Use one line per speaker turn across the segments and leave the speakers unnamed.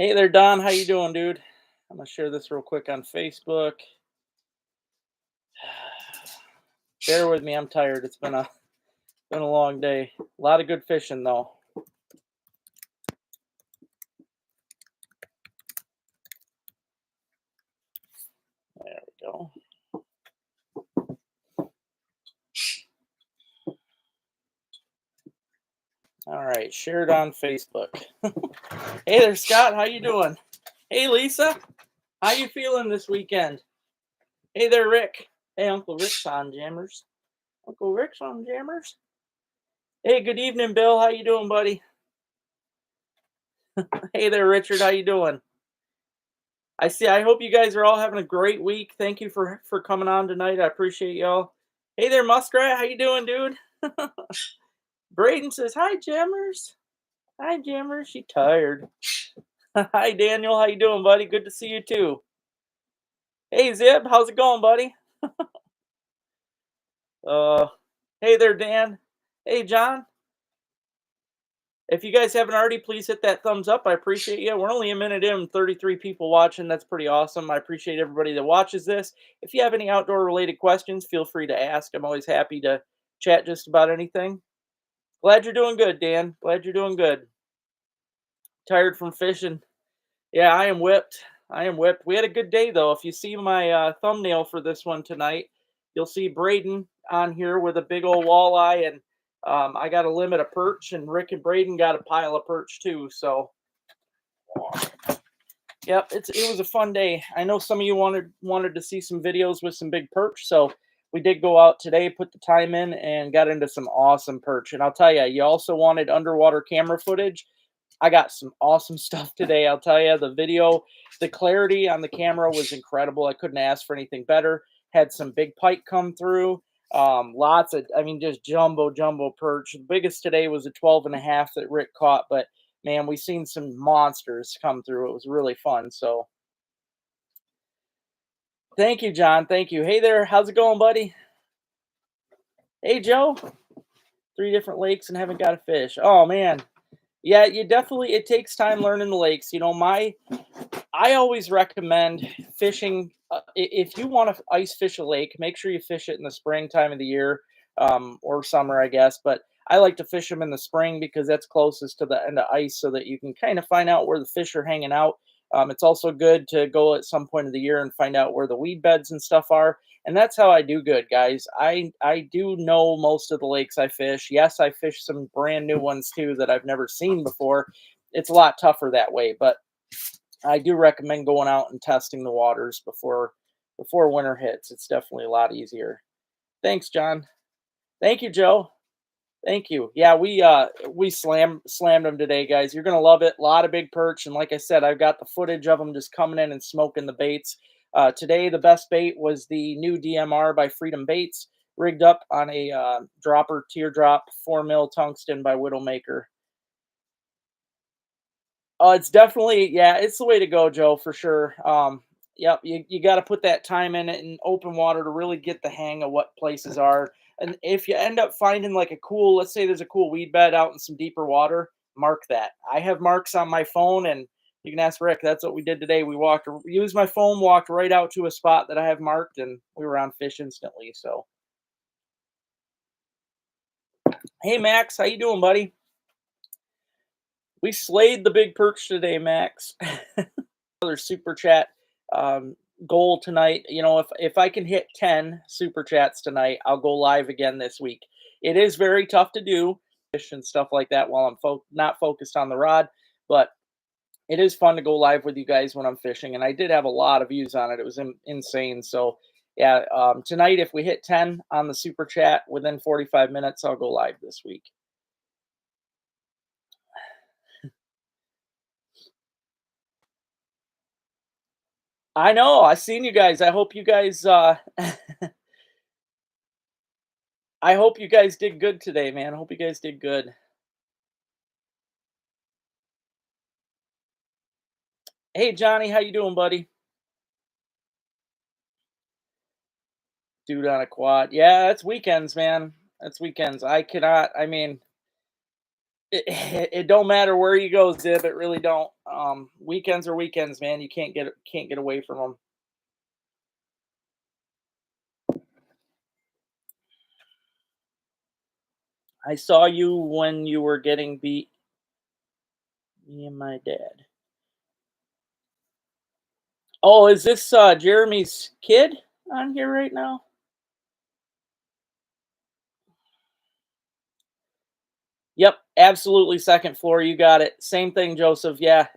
Hey there, Don. How you doing, dude? I'm gonna share this real quick on Facebook. Bear with me. I'm tired. It's been a long day. A lot of good fishing though. There we go. All right, share it on Facebook. Hey there, Scott. How you doing? Hey, Lisa. How you feeling this weekend? Hey there, Rick. Hey, Uncle Rick's on Jammers. Uncle Rick's on Jammers. Hey, good evening, Bill. How you doing, buddy? Hey there, Richard. How you doing? I see. I hope you guys are all having a great week. Thank you for coming on tonight. I appreciate y'all. Hey there, Muskrat. How you doing, dude? Braden says, "Hi, Jammers. Hi, Jammers. She tired." Hi, Daniel. How you doing, buddy? Good to see you too. Hey, Zib. How's it going, buddy? Uh, hey there, Dan. Hey, John. If you guys haven't already, please hit that thumbs up. I appreciate you. We're only a minute in, 33 people watching. That's pretty awesome. I appreciate everybody that watches this. If you have any outdoor related questions, feel free to ask. I'm always happy to chat just about anything. Glad you're doing good, Dan. Glad you're doing good. Tired from fishing. Yeah, I am whipped. I am whipped. We had a good day though. If you see my thumbnail for this one tonight, you'll see Braden on here with a big old walleye, and I got a limit of perch, and Rick and Braden got a pile of perch too. So, yep, it was a fun day. I know some of you wanted to see some videos with some big perch, so we did go out today, put the time in, and got into some awesome perch. And I'll tell you, you also wanted underwater camera footage. I got some awesome stuff today. I'll tell you, the video, the clarity on the camera was incredible. I couldn't ask for anything better. Had some big pike come through. Lots of, I mean, just jumbo perch. The biggest today was a 12 and a half that Rick caught, but man, we seen some monsters come through. It was really fun. So thank you, John. Thank you. Hey there. How's it going, buddy? Hey, Joe. 3 different lakes and haven't got a fish. Oh, man. Yeah, you definitely, it takes time learning the lakes. I always recommend fishing. If you want to ice fish a lake, make sure you fish it in the springtime of the year, or summer, I guess. But I like to fish them in the spring because that's closest to the end of ice, so that you can kind of find out where the fish are hanging out. It's also good to go at some point of the year and find out where the weed beds and stuff are. And that's how I do good, guys. I do know most of the lakes I fish. Yes, I fish some brand new ones too that I've never seen before. It's a lot tougher that way, but I do recommend going out and testing the waters before winter hits. It's definitely a lot easier. Thanks, John. Thank you, Joe. Thank you. Yeah, we slammed them today, guys. You're gonna love it. A lot of big perch, and like I said, I've got the footage of them just coming in and smoking the baits. Today, the best bait was the new DMR by Freedom Baits, rigged up on a dropper teardrop 4 mil tungsten by Widowmaker. Oh, it's definitely, yeah, it's the way to go, Joe, for sure. Yep, you got to put that time in it in open water to really get the hang of what places are. And if you end up finding like a cool, let's say there's a cool weed bed out in some deeper water, mark that. I have marks on my phone, and you can ask Rick. That's what we did today. We used my phone, walked right out to a spot that I have marked, and we were on fish instantly. So, hey Max, how you doing, buddy? We slayed the big perch today, Max. Another super chat um, goal tonight. If I can hit 10 super chats tonight, I'll go live again this week. It is very tough to do fish and stuff like that while I'm not focused on the rod, but it is fun to go live with you guys when I'm fishing. And I did have a lot of views on it. It was insane. So yeah, tonight if we hit 10 on the super chat within 45 minutes, I'll go live this week. I know. I seen you guys. I hope you guys I hope you guys did good today, man. I hope you guys did good. Hey Johnny, how you doing, buddy? Dude on a quad. Yeah, that's weekends, man. That's weekends. I cannot. I mean, It don't matter where you go, Zib. It really don't. Weekends are weekends, man. You can't get away from them. I saw you when you were getting beat. Me and my dad. Oh, is this Jeremy's kid on here right now? Yep, absolutely. Second floor, you got it. Same thing, Joseph. Yeah,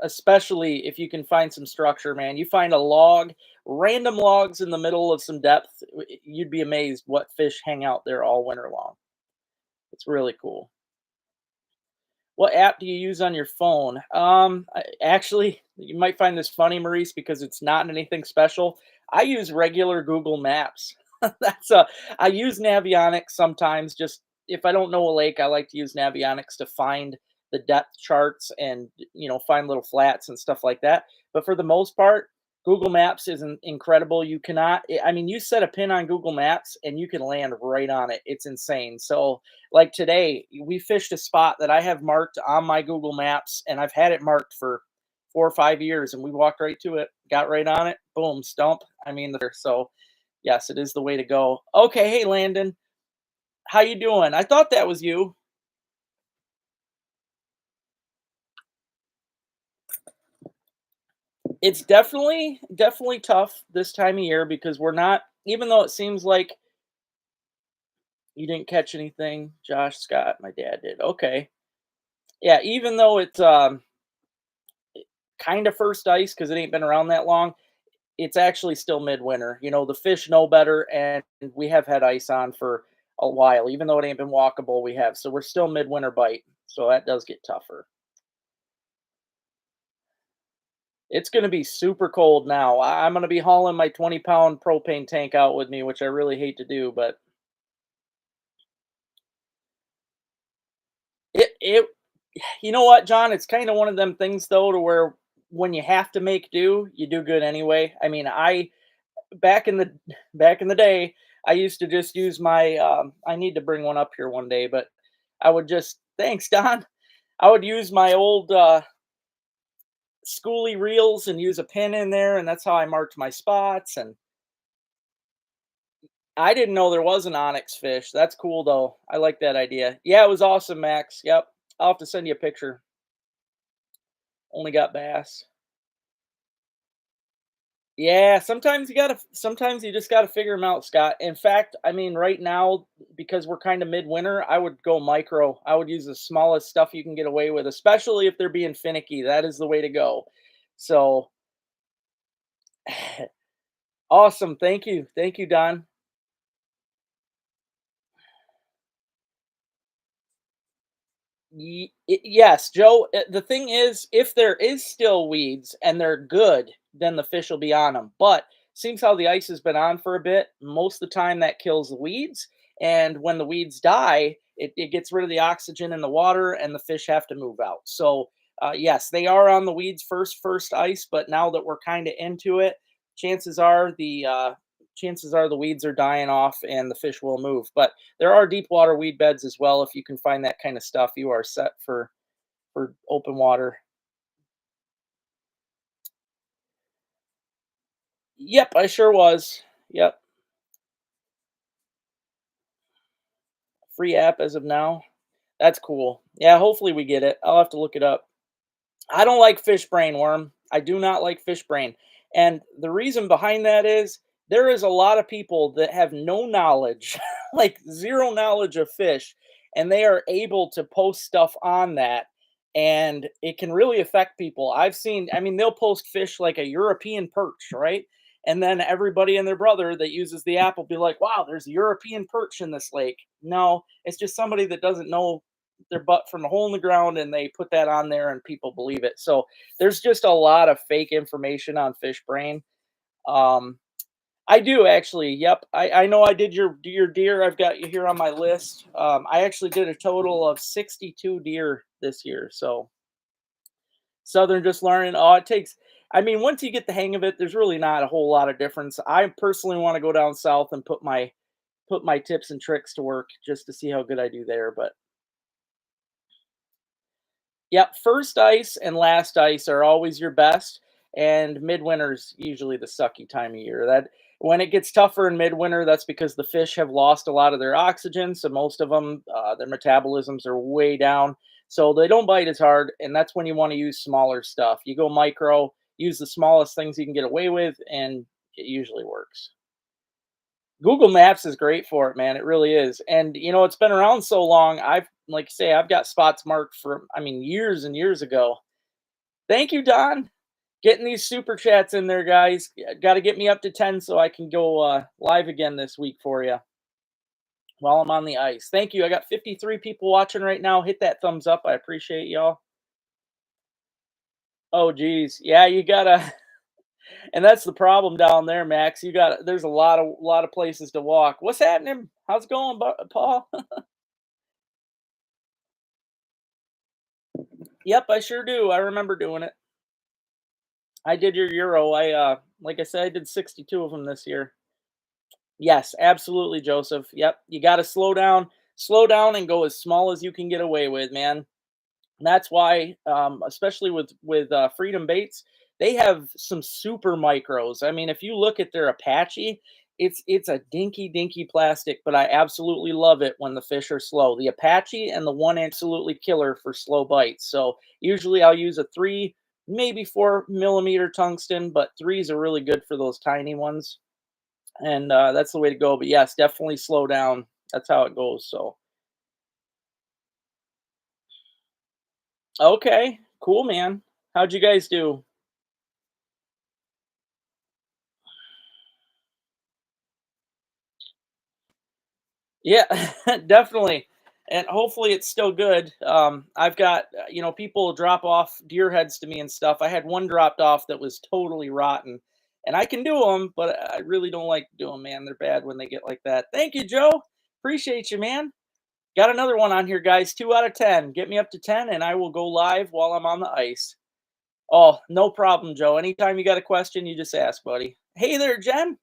especially if you can find some structure, man. You find a log, random logs in the middle of some depth. You'd be amazed what fish hang out there all winter long. It's really cool. What app do you use on your phone? Actually, you might find this funny, Maurice, because it's not anything special. I use regular Google Maps. I use Navionics sometimes. Just if I don't know a lake, I like to use Navionics to find the depth charts and find little flats and stuff like that. But for the most part, Google Maps is incredible. You cannot. I mean, you set a pin on Google Maps and you can land right on it. It's insane. So like today, we fished a spot that I have marked on my Google Maps, and I've had it marked for 4 or 5 years, and we walked right to it, got right on it, boom, stump. I mean, so yes, it is the way to go. Okay, hey Landon, how you doing? I thought that was you. It's definitely tough this time of year because we're not. Even though it seems like you didn't catch anything, Josh Scott, my dad did. Okay, yeah. Even though it's kind of first ice because it ain't been around that long, it's actually still midwinter. The fish know better, and we have had ice on for a while. Even though it ain't been walkable, we have. So we're still midwinter bite. So that does get tougher. It's going to be super cold now. I'm going to be hauling my 20-pound propane tank out with me, which I really hate to do, but it you know what, John? It's kind of one of them things though to where when you have to make do, you do good anyway. I mean, I back in the back in the day, I used to just use my I need to bring one up here one day, but I would just thanks, Don. I would use my old schooly reels and use a pin in there, and that's how I marked my spots. And I didn't know there was an onyx fish. That's cool though. I like that idea. Yeah, it was awesome, Max. Yep. I'll have to send you a picture. Only got bass. Yeah, sometimes you just gotta figure them out, Scott. In fact, I mean, right now, because we're kind of midwinter, I would go micro. I would use the smallest stuff you can get away with, especially if they're being finicky. That is the way to go. So awesome. Thank you. Thank you, Don. Yes, Joe. The thing is, if there is still weeds and they're good, then the fish will be on them. But seems how the ice has been on for a bit, most of the time that kills the weeds. And when the weeds die, it gets rid of the oxygen in the water, and the fish have to move out. So yes, they are on the weeds first ice. But now that we're kind of into it, chances are the chances are the weeds are dying off and the fish will move. But there are deep water weed beds as well. If you can find that kind of stuff, you are set for open water. Yep, I sure was. Yep, free app as of now. That's cool. Yeah, hopefully we get it. I'll have to look it up. I don't like fish brain worm. I do not like fish brain. And the reason behind that is there is a lot of people that have no knowledge, like zero knowledge of fish, and they are able to post stuff on that. And it can really affect people. I mean, they'll post fish like a European perch, right? And then everybody and their brother that uses the app will be like, wow, there's a European perch in this lake. No, it's just somebody that doesn't know their butt from a hole in the ground and they put that on there and people believe it. So there's just a lot of fake information on fish brain. Um, I do actually. Yep. I know I did your deer. I've got you here on my list. I actually did a total of 62 deer this year. So Southern just learning. Oh, it takes, I mean, once you get the hang of it, there's really not a whole lot of difference. I personally want to go down south and put my tips and tricks to work just to see how good I do there. But Yep, first ice and last ice are always your best, and midwinter's usually the sucky time of year. That when it gets tougher in midwinter, that's because the fish have lost a lot of their oxygen, so most of them, their metabolisms are way down, so they don't bite as hard, and that's when you want to use smaller stuff. You go micro, use the smallest things you can get away with, and it usually works. Google Maps is great for it, man. It really is. And it's been around so long. I've like I say, I've got spots marked from I mean years and years ago. Thank you, Don. Getting these super chats in there, guys. Got to get me up to 10 so I can go live again this week for you while I'm on the ice. Thank you. I got 53 people watching right now. Hit that thumbs up. I appreciate y'all. Oh geez. Yeah, you gotta and that's the problem down there, Max. There's a lot of places to walk. What's happening? How's it going, Paul? Yep, I sure do. I remember doing it. I did your Euro. Like I said, I did 62 of them this year. Yes, absolutely, Joseph. Yep, you got to slow down, and go as small as you can get away with, man. And that's why, especially with Freedom Baits, they have some super micros. I mean, if you look at their Apache, it's a dinky dinky plastic, but I absolutely love it when the fish are slow. The Apache and the 1 inch absolutely killer for slow bites. So usually I'll use a 3, maybe 4 millimeter tungsten, but threes are really good for those tiny ones, and that's the way to go. But yes, definitely slow down. That's how it goes. So okay, cool, man. How'd you guys do? Yeah, definitely. And hopefully it's still good. I've got, people drop off deer heads to me and stuff. I had one dropped off that was totally rotten. And I can do them, but I really don't like to do them, man. They're bad when they get like that. Thank you, Joe. Appreciate you, man. Got another one on here, guys. 2 out of 10. Get me up to 10 and I will go live while I'm on the ice. Oh, no problem, Joe. Anytime you got a question, you just ask, buddy. Hey there, Jen.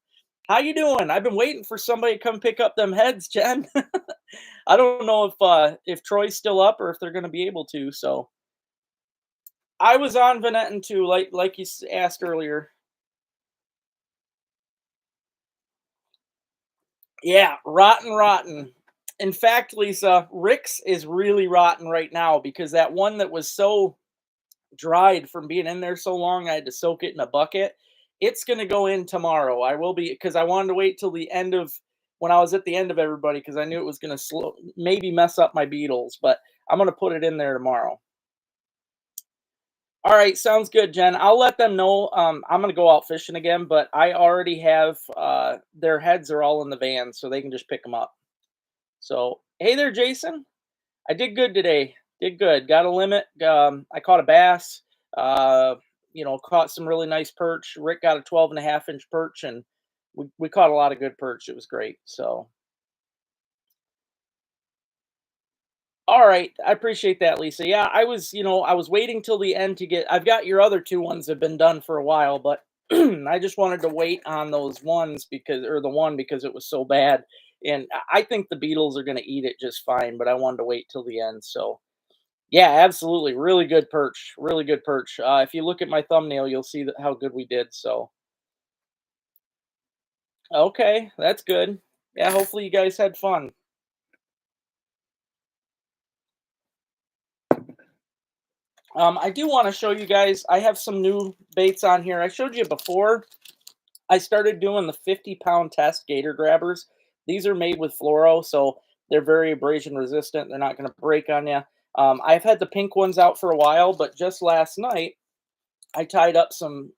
How you doing? I've been waiting for somebody to come pick up them heads, Jen. I don't know if Troy's still up or if they're going to be able to. So I was on Venetin too, like you asked earlier. Yeah, rotten, rotten. In fact, Lisa, Rick's is really rotten right now because that one that was so dried from being in there so long, I had to soak it in a bucket. It's going to go in tomorrow. I will be because I wanted to wait till the end of when I was at the end of everybody because I knew it was going to maybe mess up my beetles, but I'm going to put it in there tomorrow. All right, sounds good, Jen. I'll let them know. I'm gonna go out fishing again, but I already have their heads are all in the van, so they can just pick them up. So, hey there, Jason. I did good today. Did good. Got a limit. I caught a bass. Uh, caught some really nice perch. Rick got a 12.5 inch perch, and we caught a lot of good perch. It was great. So, all right. I appreciate that, Lisa. Yeah, I was waiting till the end to get I've got your other two ones have been done for a while, but I just wanted to wait on those ones the one because it was so bad. And I think the beetles are going to eat it just fine, but I wanted to wait till the end. So, yeah, absolutely. Really good perch. Really good perch. If you look at my thumbnail, you'll see how good we did. So, okay, that's good. Yeah, hopefully you guys had fun. I do want to show you guys. I have some new baits on here. I showed you before. I started doing the 50-pound test gator grabbers. These are made with fluoro, so they're very abrasion resistant. They're not going to break on you. I've had the pink ones out for a while, but just last night I tied up some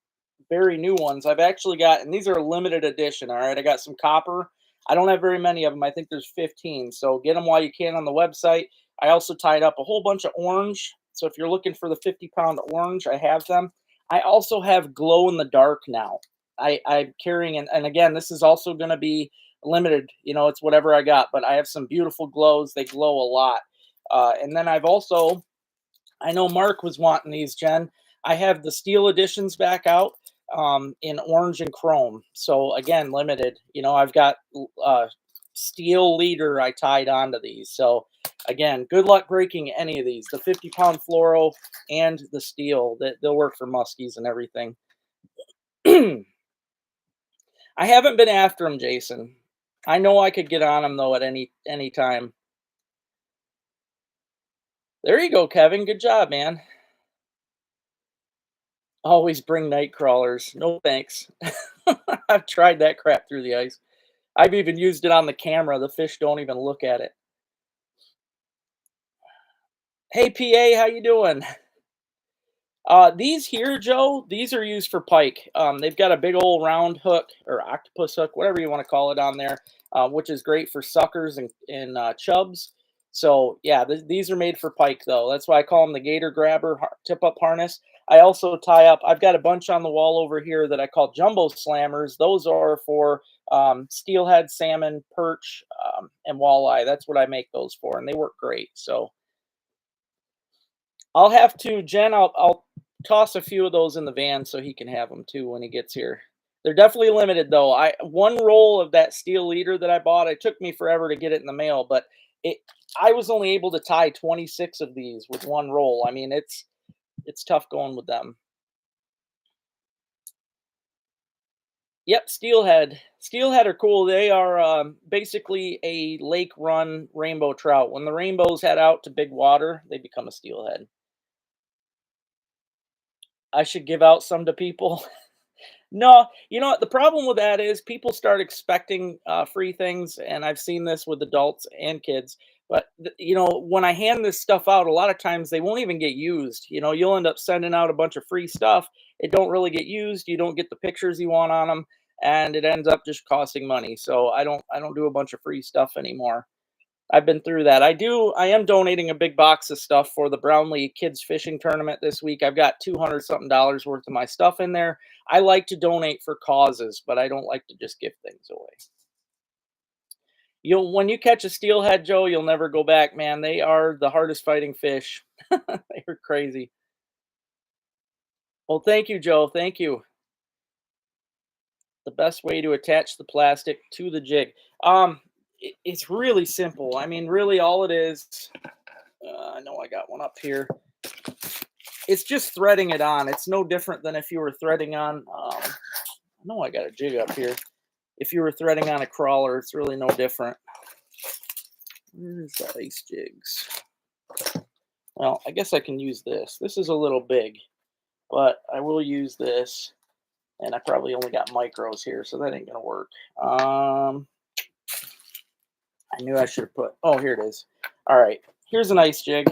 very new ones. I've actually got, and these are a limited edition. All right, I got some copper. I don't have very many of them. I think there's 15. So get them while you can on the website. I also tied up a whole bunch of orange. So if you're looking for the 50-pound orange, I have them. I also have glow in the dark now. I'm carrying, and again, this is also going to be limited. It's whatever I got, but I have some beautiful glows. They glow a lot. And then I know Mark was wanting these, Jen. I have the steel editions back out in orange and chrome. So again, limited. I've got steel leader I tied onto these. So Again, good luck breaking any of these. The 50-pound fluoro and the steel, that they'll work for muskies and everything. I haven't been after them, Jason. I know I could get on them though at any time. There you go, Kevin. Good job, man. Always bring night crawlers. No thanks. I've tried that crap through the ice. I've even used it on the camera. The fish don't even look at it. Hey, PA, how you doing? These here, Joe, these are used for pike. They've got a big old round hook or octopus hook, whatever you want to call it, on there, which is great for suckers and chubs. So yeah, these are made for pike though. That's why I call them the gator grabber tip up harness. I also tie up. I've got a bunch on the wall over here that I call jumbo slammers. Those are for steelhead, salmon, perch, and walleye. That's what I make those for, and they work great. So I'll have to, Jen. I'll toss a few of those in the van so he can have them too when he gets here. They're definitely limited though. I one roll of that steel leader that I bought. It took me forever to get it in the mail, but it I was only able to tie 26 of these with one roll. I mean, it's tough going with them. Yep, steelhead. Steelhead are cool. They are basically a lake run rainbow trout. When the rainbows head out to big water, they become a steelhead. I should give out some to people. No, you know what? The problem with that is people start expecting free things, and I've seen this with adults and kids. But when I hand this stuff out, a lot of times they won't even get used. You'll end up sending out a bunch of free stuff. It don't really get used. You don't get the pictures you want on them, and it ends up just costing money. So I don't do a bunch of free stuff anymore. I've been through that. I am donating a big box of stuff for the Brownlee Kids Fishing Tournament this week. I've got 200 something dollars worth of my stuff in there. I like to donate for causes, but I don't like to just give things away. When you catch a steelhead, Joe, you'll never go back, man. They are the hardest fighting fish. They're crazy. Well, thank you, Joe. Thank you. The best way to attach the plastic to the jig. It's really simple. I mean, really, all it is. I know I got one up here. It's just threading it on. It's no different than if you were threading on. I know I got a jig up here. If you were threading on a crawler, it's really no different. Where's the ice jigs? Well, I guess I can use this. This is a little big, but I will use this. And I probably only got micros here, so that ain't gonna work. I knew I should have put. Oh, here it is. All right, here's an ice jig.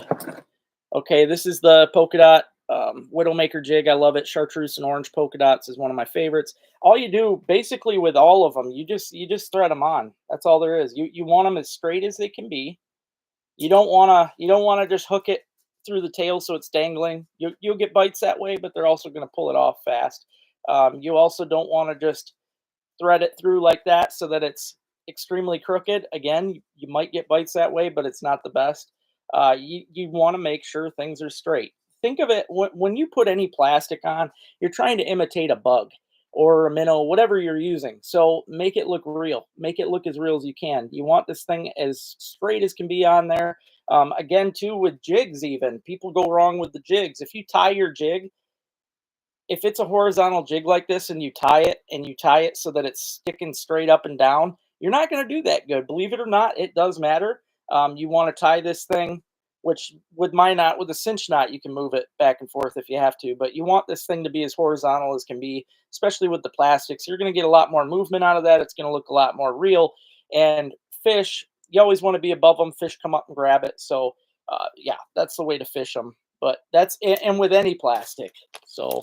Okay, this is the polka dot Widowmaker jig. I love it. Chartreuse and orange polka dots is one of my favorites. All you do basically with all of them, you just thread them on. That's all there is. You want them as straight as they can be. You don't wanna just hook it through the tail so it's dangling. You'll get bites that way, but they're also going to pull it off fast. You also don't want to just thread it through like that so that it's extremely crooked. Again, you might get bites that way, but it's not the best. You want to make sure things are straight. Think of it when you put any plastic on, you're trying to imitate a bug or a minnow, whatever you're using. So make it look real. Make it look as real as you can. You want this thing as straight as can be on there. Again, too, with jigs, even people go wrong with the jigs. If you tie your jig, if it's a horizontal jig like this and you tie it so that it's sticking straight up and down, you're not going to do that good. Believe it or not, it does matter. You want to tie this thing, which with my knot, with a cinch knot, you can move it back and forth if you have to, but you want this thing to be as horizontal as can be, especially with the plastics. You're going to get a lot more movement out of that. It's going to look a lot more real. And fish, you always want to be above them. Fish come up and grab it. So, yeah, that's the way to fish them. But and with any plastic. So,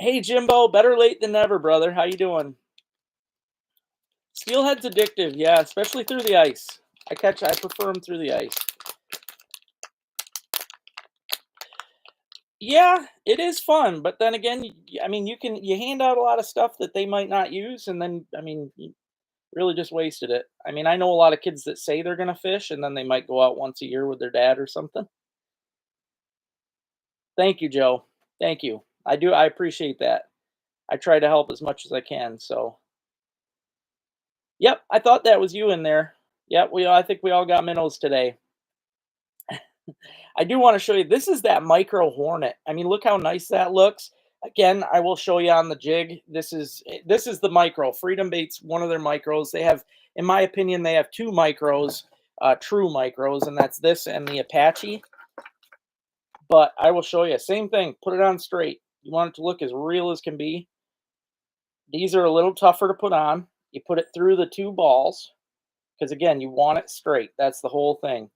hey Jimbo, better late than never, brother. How you doing? Steelhead's addictive, yeah, especially through the ice. I prefer them through the ice. Yeah, it is fun, but then again, I mean, you hand out a lot of stuff that they might not use, and then I mean, you really just wasted it. I mean, I know a lot of kids that say they're gonna fish, and then they might go out once a year with their dad or something. Thank you, Joe. Thank you. I do. I appreciate that. I try to help as much as I can. So, yep, I thought that was you in there. Yep, I think we all got minnows today. I do want to show you. This is that micro hornet. I mean, look how nice that looks. Again, I will show you on the jig. This is the micro. Freedom Bait's one of their micros. They have, in my opinion, they have two micros, true micros, and that's this and the Apache. But I will show you. Same thing. Put it on straight. You want it to look as real as can be. These are a little tougher to put on. You put it through the two balls because again, you want it straight. That's the whole thing.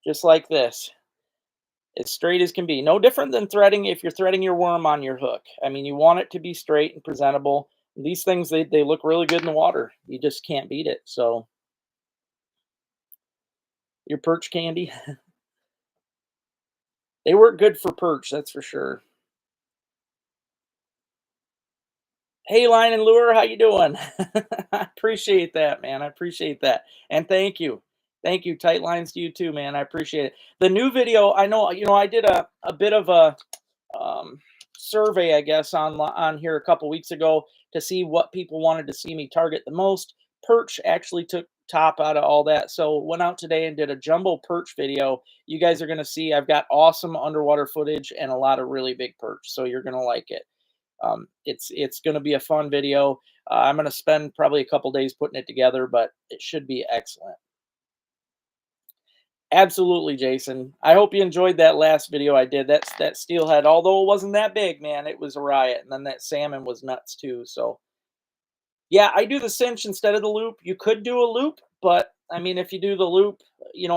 Just like this. As straight as can be. No different than threading if you're threading your worm on your hook. I mean, you want it to be straight and presentable. These things, they look really good in the water. You just can't beat it. So, your perch candy, they work good for perch, that's for sure. Hey, Line and Lure, how you doing? I appreciate that, man. I appreciate that. And thank you. Thank you. Tight lines to you too, man. I appreciate it. The new video, I know, I did a bit of a um, survey, I guess, on here a couple weeks ago to see what people wanted to see me target the most. Perch actually took top out of all that, so went out today and did a jumbo perch video. You guys are going to see I've got awesome underwater footage and a lot of really big perch, so you're going to like it. It's going to be a fun video. I'm going to spend probably a couple days putting it together, but it should be excellent. Absolutely, Jason. I hope you enjoyed that last video I did. That steelhead, although it wasn't that big, man, it was a riot. And then that salmon was nuts too. So yeah, I do the cinch instead of the loop. You could do a loop, but I mean, if you do the loop,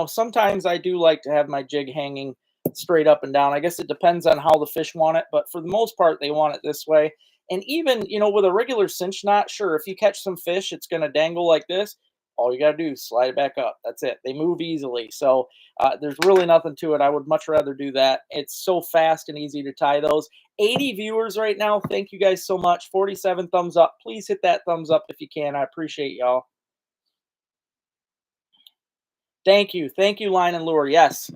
sometimes I do like to have my jig hanging straight up and down. I guess it depends on how the fish want it, but for the most part, they want it this way. And even, with a regular cinch knot, sure, if you catch some fish, it's going to dangle like this. All you got to do is slide it back up. That's it. They move easily. So there's really nothing to it. I would much rather do that. It's so fast and easy to tie those. 80 viewers right now. Thank you guys so much. 47 thumbs up. Please hit that thumbs up if you can. I appreciate y'all. Thank you. Thank you, Line and Lure. Yes.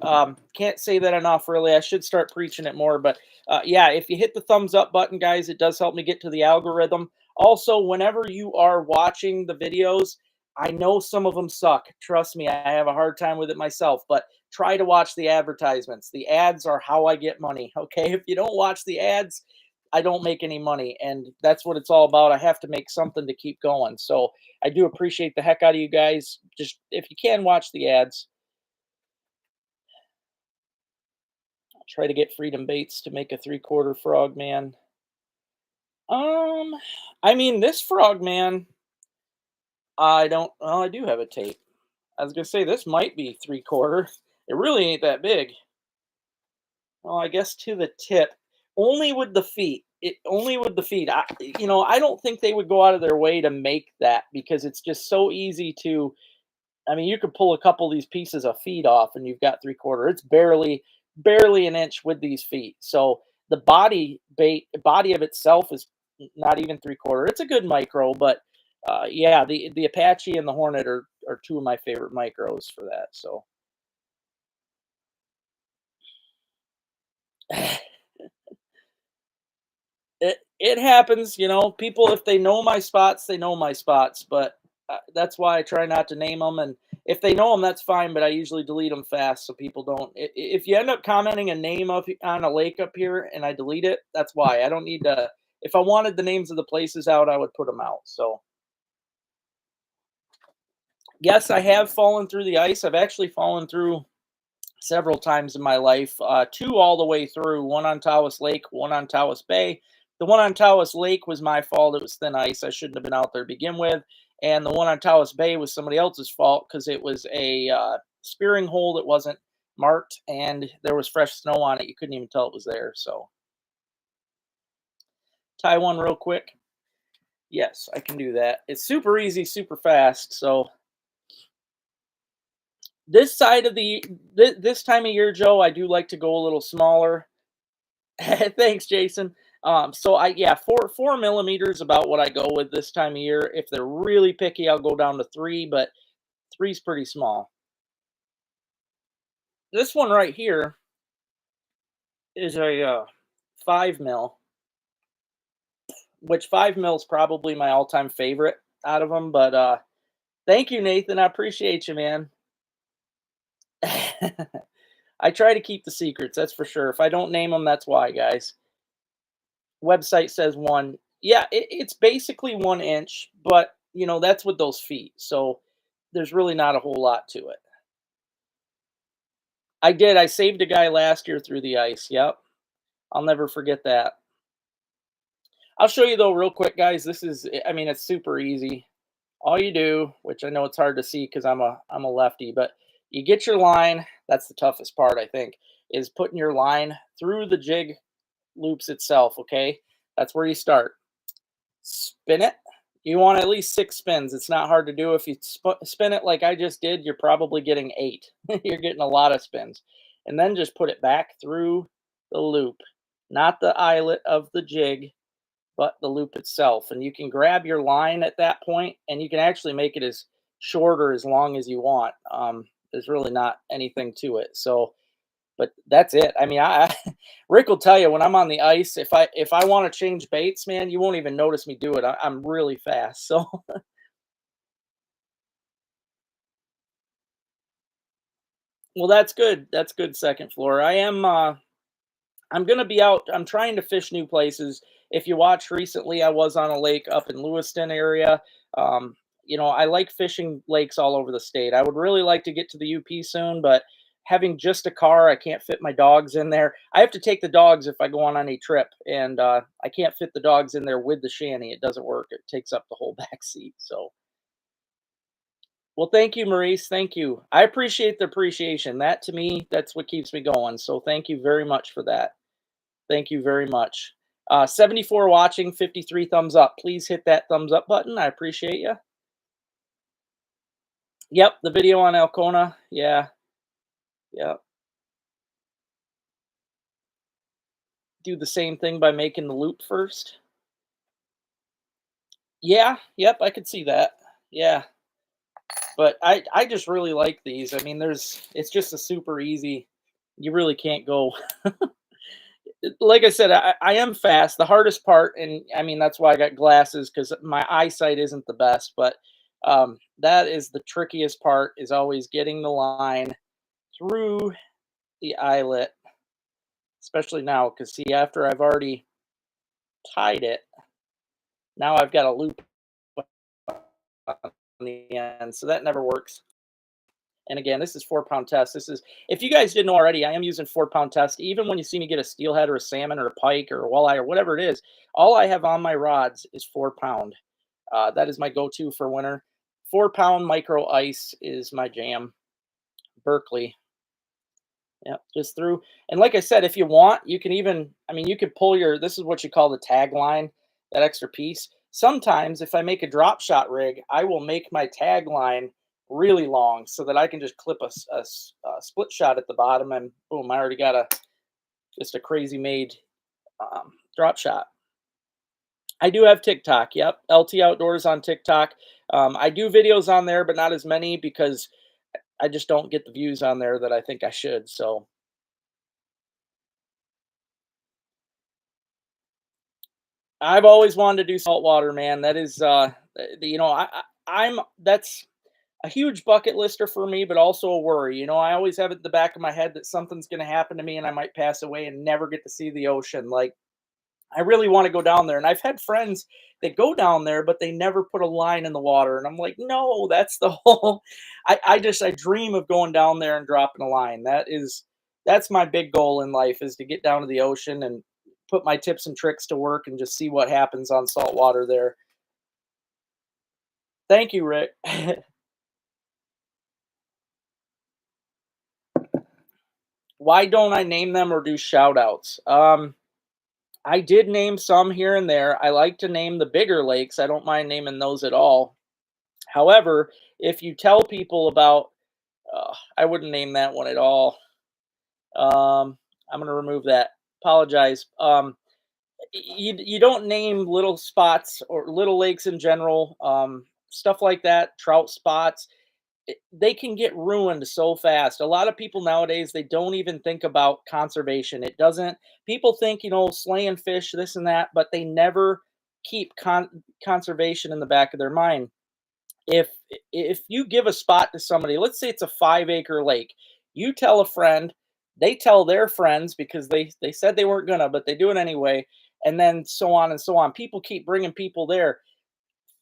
Can't say that enough, really. I should start preaching it more. But yeah, if you hit the thumbs up button, guys, it does help me get to the algorithm. Also, whenever you are watching the videos, I know some of them suck. Trust me, I have a hard time with it myself. But try to watch the advertisements. The ads are how I get money. Okay. If you don't watch the ads, I don't make any money. And that's what it's all about. I have to make something to keep going. So I do appreciate the heck out of you guys. Just if you can watch the ads, try to get Freedom Baits to make a 3/4 frog man. Um, I mean, this frog man, I don't. Well, I do have a tape. I was gonna say this might be 3/4. It really ain't that big. Well, I guess to the tip, only with the feet. It only with the feet. I don't think they would go out of their way to make that because it's just so easy to. I mean, you could pull a couple of these pieces of feet off, and you've got 3/4. It's barely an inch with these feet. So the body of itself is not even 3/4. It's a good micro, but yeah, the Apache and the Hornet are two of my favorite micros for that. So it happens. People, if they know my spots, they know my spots. But that's why I try not to name them. And if they know them, that's fine. But I usually delete them fast so people don't. If you end up commenting a name up on a lake up here and I delete it, that's why. I don't need to. If I wanted the names of the places out, I would put them out. So yes, I have fallen through the ice. I've actually fallen through several times in my life. Two all the way through. One on Tawas Lake, one on Tawas Bay. The one on Tawas Lake was my fault. It was thin ice. I shouldn't have been out there to begin with. And the one on Tawas Bay was somebody else's fault because it was a spearing hole that wasn't marked and there was fresh snow on it. You couldn't even tell it was there. So tie one real quick. Yes, I can do that. It's super easy, super fast. So this side of this time of year, Joe, I do like to go a little smaller. Thanks, Jason. So yeah, 4 millimeters about what I go with this time of year. If they're really picky, I'll go down to 3, but three's pretty small. This one right here is a 5 mil, which 5 mil is probably my all-time favorite out of them. But Thank you, Nathan. I appreciate you, man. I try to keep the secrets, that's for sure. If I don't name them, that's why, guys. Website says one. Yeah, it's basically 1 inch, but that's with those feet. So there's really not a whole lot to it. I did. I saved a guy last year through the ice. Yep. I'll never forget that. I'll show you though, real quick, guys. I mean, it's super easy. All you do, which I know it's hard to see because I'm a lefty, but you get your line. That's the toughest part, I think, is putting your line through the jig loops itself. Okay, that's where you start. Spin it. You want at least 6 spins. It's not hard to do. If you spin it like I just did, you're probably getting 8. You're getting a lot of spins, and then just put it back through the loop, not the eyelet of the jig, but the loop itself. And you can grab your line at that point, and you can actually make it as short or as long as you want. There's really not anything to it. So, but that's it. I mean, Rick will tell you when I'm on the ice, if I want to change baits, man, you won't even notice me do it. I'm really fast. So, well, that's good. That's good. Second floor. I'm gonna be out. I'm trying to fish new places. If you watched recently, I was on a lake up in Lewiston area. Um, I like fishing lakes all over the state. I would really like to get to the UP soon, but having just a car, I can't fit my dogs in there. I have to take the dogs if I go on any trip, and I can't fit the dogs in there with the shanty. It doesn't work. It takes up the whole back seat. So, well, thank you, Maurice. Thank you. I appreciate the appreciation. That to me, that's what keeps me going. So, thank you very much for that. Thank you very much. 74 watching, 53 thumbs up. Please hit that thumbs up button. I appreciate you. Yep, the video on Alcona. Yeah, yeah. Do the same thing by making the loop first. Yeah, yep, I could see that. Yeah, but I just really like these. I mean, it's just a super easy. You really can't go. Like I said, I am fast. The hardest part, and I mean that's why I got glasses because my eyesight isn't the best. But that is the trickiest part. Is always getting the line through the eyelet, especially now. Because see, after I've already tied it, now I've got a loop on the end, so that never works. And again, this is 4 pound test. This is, if you guys didn't know already, I am using 4 pound test. Even when you see me get a steelhead or a salmon or a pike or a walleye or whatever it is, all I have on my rods is 4 pound. That is my go-to for winter. 4 pound micro ice is my jam. Berkeley. Yeah, just through. And like I said, if you want, you can even, I mean, you could pull this is what you call the tag line, that extra piece. Sometimes if I make a drop shot rig, I will make my tag line really long so that I can just clip a split shot at the bottom and boom, I already got just a crazy made drop shot. I do have TikTok. Yep. LT Outdoors on TikTok. I do videos on there, but not as many because I just don't get the views on there that I think I should. So, I've always wanted to do saltwater, man. That is, I'm that's a huge bucket lister for me, but also a worry. I always have it in the back of my head that something's going to happen to me and I might pass away and never get to see the ocean. Like, I really want to go down there. And I've had friends that go down there, but they never put a line in the water. And I'm like, no, that's the whole. I dream of going down there and dropping a line. That's my big goal in life is to get down to the ocean and put my tips and tricks to work and just see what happens on salt water there. Thank you, Rick. Why don't I name them or do shout outs? I did name some here and there. I like to name the bigger lakes. I don't mind naming those at all. However, if you tell people about, I wouldn't name that one at all. I'm going to remove that. Apologize. You don't name little spots or little lakes in general, stuff like that, trout spots. They can get ruined so fast. A lot of people nowadays they don't even think about conservation. It doesn't. People think slaying fish, this and that, but they never keep conservation in the back of their mind. If you give a spot to somebody, let's say it's a 5-acre lake, you tell a friend, they tell their friends because they said they weren't gonna, but they do it anyway, and then so on and so on. People keep bringing people there.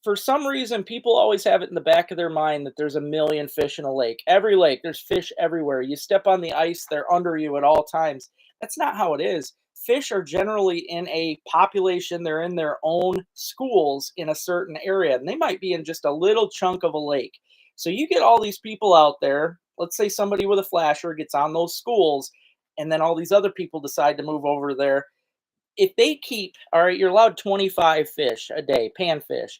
For some reason, people always have it in the back of their mind that there's a million fish in a lake. Every lake, there's fish everywhere. You step on the ice, they're under you at all times. That's not how it is. Fish are generally in a population, they're in their own schools in a certain area, and they might be in just a little chunk of a lake. So you get all these people out there. Let's say somebody with a flasher gets on those schools, and then all these other people decide to move over there. If they keep, all right, you're allowed 25 fish a day, panfish.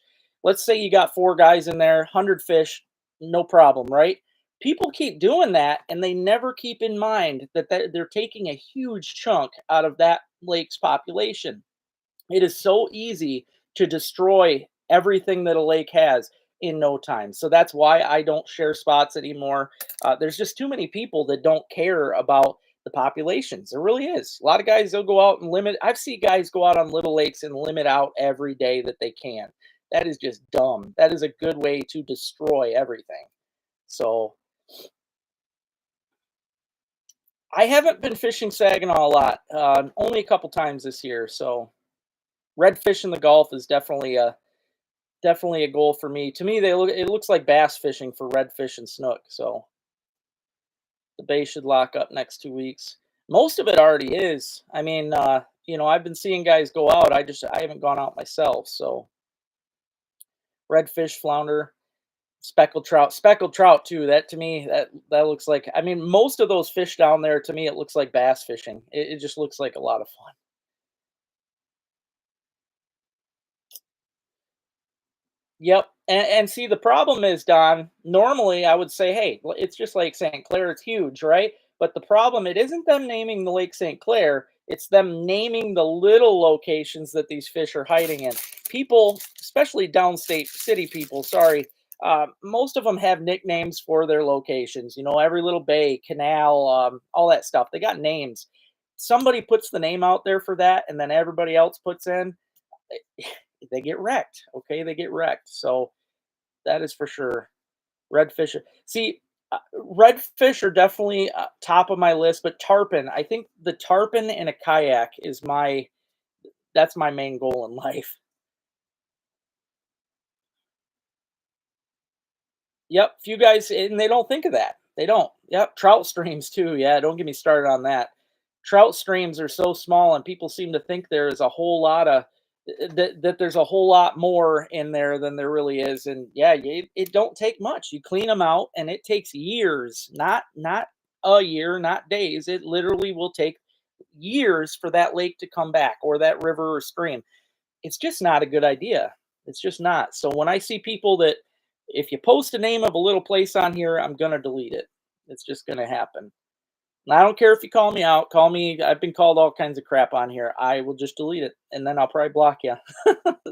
Let's say you got 4 guys in there, 100 fish, no problem, right? People keep doing that and they never keep in mind that they're taking a huge chunk out of that lake's population. It is so easy to destroy everything that a lake has in no time. So that's why I don't share spots anymore. There's just too many people that don't care about the populations. There really is. A lot of guys, they'll go out and limit. I've seen guys go out on little lakes and limit out every day that they can. That is just dumb. That is a good way to destroy everything. So I haven't been fishing Saginaw a lot, only a couple times this year. So redfish in the Gulf is definitely a goal for me. To me, it looks like bass fishing for redfish and snook. So the bay should lock up next 2 weeks. Most of it already is. I mean, I've been seeing guys go out. I haven't gone out myself. So redfish, flounder, speckled trout too. That to me, that looks like. I mean, most of those fish down there to me, it looks like bass fishing. It just looks like a lot of fun. Yep. And see, the problem is, Don, normally I would say, hey, it's just Lake St. Clair. It's huge, right? But the problem, it isn't them naming the Lake St. Clair. It's them naming the little locations that these fish are hiding in. People, especially downstate city people, sorry, most of them have nicknames for their locations. Every little bay, canal, all that stuff. They got names. Somebody puts the name out there for that, and then everybody else puts in. They get wrecked. Okay, they get wrecked. So that is for sure. Redfish. See, redfish are definitely top of my list, but tarpon. I think the tarpon in a kayak is that's my main goal in life. Yep, few guys, and they don't think of that. They don't. Yep, trout streams too. Yeah, don't get me started on that. Trout streams are so small, and people seem to think there is a whole lot of that there's a whole lot more in there than there really is. And yeah, it don't take much. You clean them out, and it takes years, not a year, not days. It literally will take years for that lake to come back or that river or stream. It's just not a good idea. It's just not. So when I see people that if you post a name of a little place on here, I'm gonna delete it. It's just gonna happen. And I don't care if you call me out, call me. I've been called all kinds of crap on here. I will just delete it and then I'll probably block you.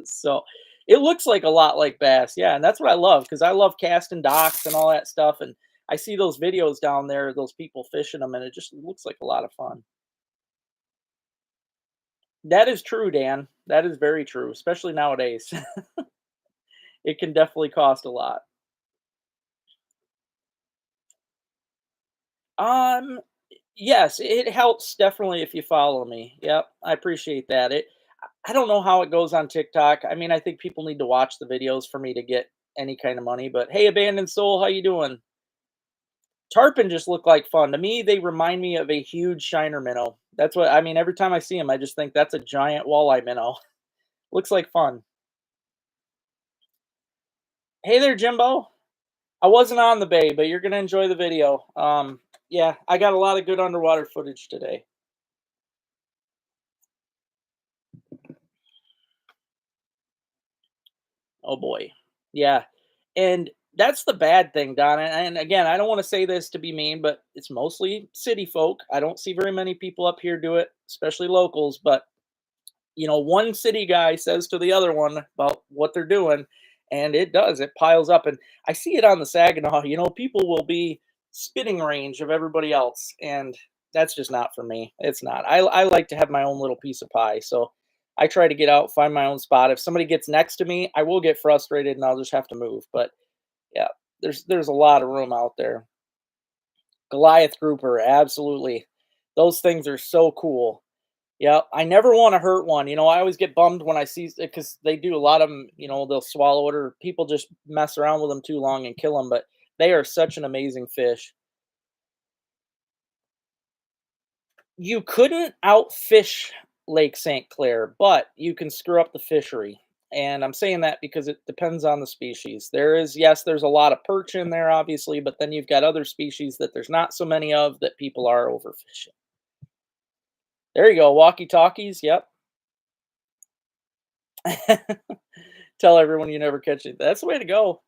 So it looks like a lot like bass. Yeah. And that's what I love because I love casting docks and all that stuff. And I see those videos down there, those people fishing them, and it just looks like a lot of fun. That is true, Dan. That is very true, especially nowadays. It can definitely cost a lot. Um, yes, it helps definitely if you follow me. Yep, I appreciate that. I don't know how it goes on TikTok. I mean, I think people need to watch the videos for me to get any kind of money. But hey, abandoned soul, how you doing? Tarpon just look like fun to me. They remind me of a huge shiner minnow. That's what I mean. Every time I see them, I just think that's a giant walleye minnow. Looks like fun. Hey there, Jimbo. I wasn't on the bay, but you're gonna enjoy the video. Yeah, I got a lot of good underwater footage today. Oh boy. Yeah. And that's the bad thing, Don. And again, I don't want to say this to be mean, but it's mostly city folk. I don't see very many people up here do it, especially locals. But one city guy says to the other one about what they're doing, and it does. It piles up, and I see it on the Saginaw. People will be spitting range of everybody else, and that's just not for me. It's not. I like to have my own little piece of pie, so I try to get out, find my own spot. If somebody gets next to me, I will get frustrated, and I'll just have to move. But yeah, There's a lot of room out there. Goliath grouper, absolutely. Those things are so cool. Yeah, I never want to hurt one. I always get bummed when I see because they do a lot of them. They'll swallow it, or people just mess around with them too long and kill them. But they are such an amazing fish. You couldn't outfish Lake St. Clair, but you can screw up the fishery. And I'm saying that because it depends on the species. Yes, there's a lot of perch in there, obviously, but then you've got other species that there's not so many of that people are overfishing. There you go, walkie talkies. Yep. Tell everyone you never catch it. That's the way to go.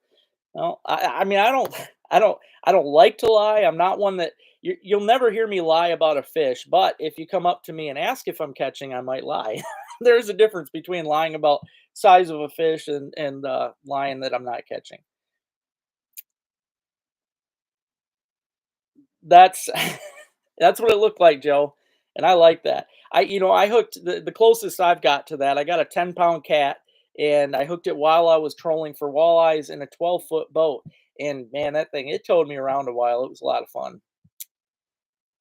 No, I mean, I don't like to lie. I'm not one that you'll never hear me lie about a fish. But if you come up to me and ask if I'm catching, I might lie. There's a difference between lying about size of a fish and lying that I'm not catching. That's that's what it looked like, Joe, and I like that. I hooked the closest I've got to that. I got a 10-pound cat, and I hooked it while I was trolling for walleyes in a 12-foot boat. And man, that thing it towed me around a while. It was a lot of fun.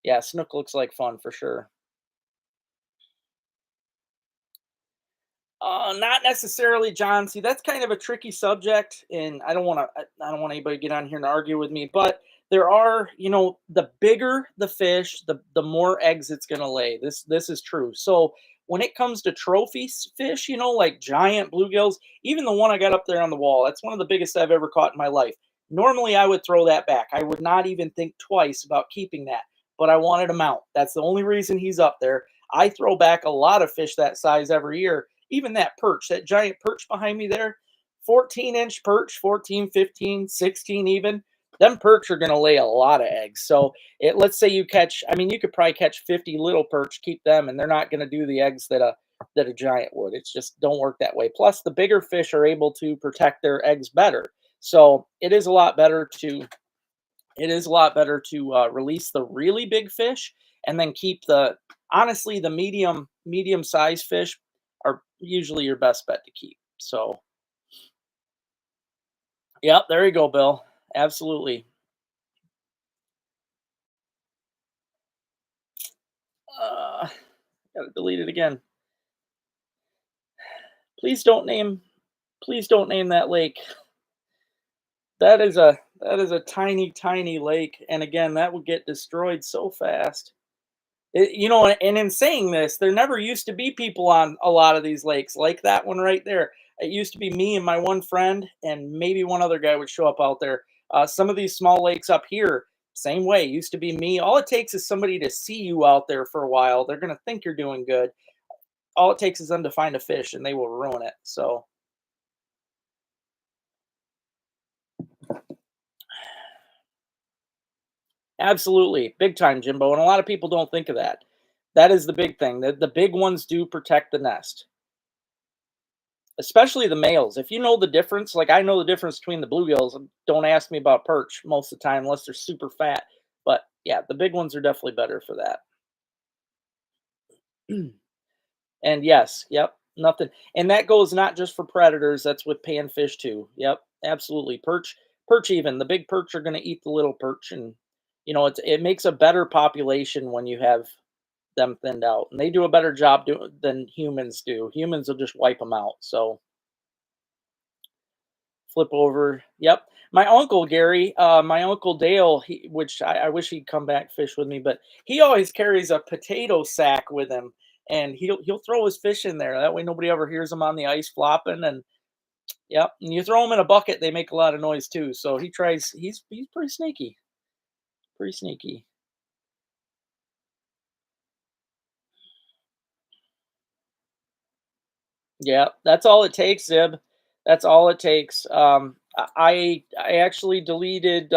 Yeah, snook looks like fun for sure. Not necessarily, John. See, that's kind of a tricky subject, and I don't want anybody to get on here and argue with me. But there are, the bigger the fish, the more eggs it's going to lay. This is true. So when it comes to fish, like giant bluegills, even the one I got up there on the wall, that's one of the biggest I've ever caught in my life. Normally, I would throw that back. I would not even think twice about keeping that, but I wanted him out. That's the only reason he's up there. I throw back a lot of fish that size every year, even that perch, that giant perch behind me there, 14-inch perch, 14, 15, 16 even. Them perch are going to lay a lot of eggs. So let's say you catch, I mean, you could probably catch 50 little perch, keep them, and they're not going to do the eggs that a giant would. It's just don't work that way. Plus, the bigger fish are able to protect their eggs better. So it is a lot better to release the really big fish and then keep honestly the medium size fish are usually your best bet to keep. So yep, there you go, Bill. Absolutely. Gotta delete it again. Please don't name please don't name that lake. That is a tiny, tiny lake. And again, that would get destroyed so fast. And in saying this, there never used to be people on a lot of these lakes like that one right there. It used to be me and my one friend, and maybe one other guy would show up out there. Some of these small lakes up here, same way, used to be me. All it takes is somebody to see you out there for a while. They're going to think you're doing good. All it takes is them to find a fish, and they will ruin it. So, absolutely, big time, Jimbo. And a lot of people don't think of that. That is the big thing. The big ones do protect the nest. Especially the males. If you know the difference, like I know the difference between the bluegills. Don't ask me about perch most of the time unless they're super fat. But yeah, the big ones are definitely better for that. And yes, yep, nothing. And that goes not just for predators, that's with panfish too. Yep, absolutely. Perch even. The big perch are going to eat the little perch, and it makes a better population when you have them thinned out. And they do a better job than humans do. Humans will just wipe them out. So flip over. Yep. My uncle Dale, which I wish he'd come back fish with me, but he always carries a potato sack with him, and he'll throw his fish in there. That way nobody ever hears him on the ice flopping. And yep, and you throw them in a bucket, they make a lot of noise too. So he tries. He's pretty sneaky. Pretty sneaky. Yeah, that's all it takes, Zib. That's all it takes. I actually deleted.